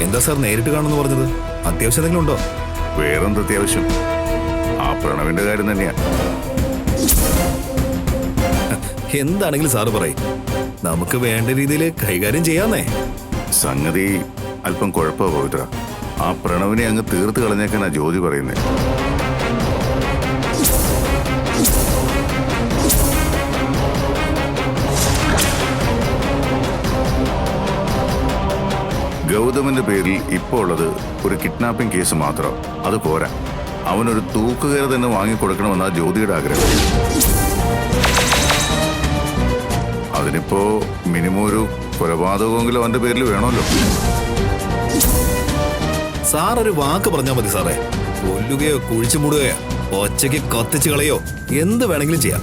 എന്താ സാർ നേരിട്ട് കാണുമെന്ന് പറഞ്ഞത്? അത്യാവശ്യം എന്തെങ്കിലും ഉണ്ടോ? വേറെന്ത് അത്യാവശ്യം? ആ പ്രണവിന്റെ കാര്യം തന്നെയാ. എന്താണെങ്കിലും സാറ് പറയും, നമുക്ക് വേണ്ട രീതിയിൽ കൈകാര്യം ചെയ്യാന്നേ. സംഗതി അല്പം കുഴപ്പമാ പവിത്ര. ആ പ്രണവിനെ അങ്ങ് തീർത്ത് കളഞ്ഞേക്കാനാ ജ്യോതി പറയുന്നേ. ഗൗതമിന്റെ പേരിൽ ഇപ്പോൾ ഉള്ളത് ഒരു കിഡ്നാപ്പിംഗ് കേസ് മാത്രം. അത് പോരാ, അവനൊരു തൂക്കുകയർ തന്നെ വാങ്ങിക്കൊടുക്കണമെന്നാ ജ്യോതിയുടെ ആഗ്രഹം. അതിനിപ്പോ മിനിമം ഒരു കൊലപാതകമെങ്കിലും അവന്റെ പേരിൽ വേണമല്ലോ. സാർ ഒരു വാക്ക് പറഞ്ഞാൽ മതി സാറേ. കൊല്ലുകയോ കുഴിച്ചു മൂടുകയോ ഒച്ചയ്ക്ക് കത്തിച്ചു കളയോ എന്ത് വേണമെങ്കിലും ചെയ്യാം.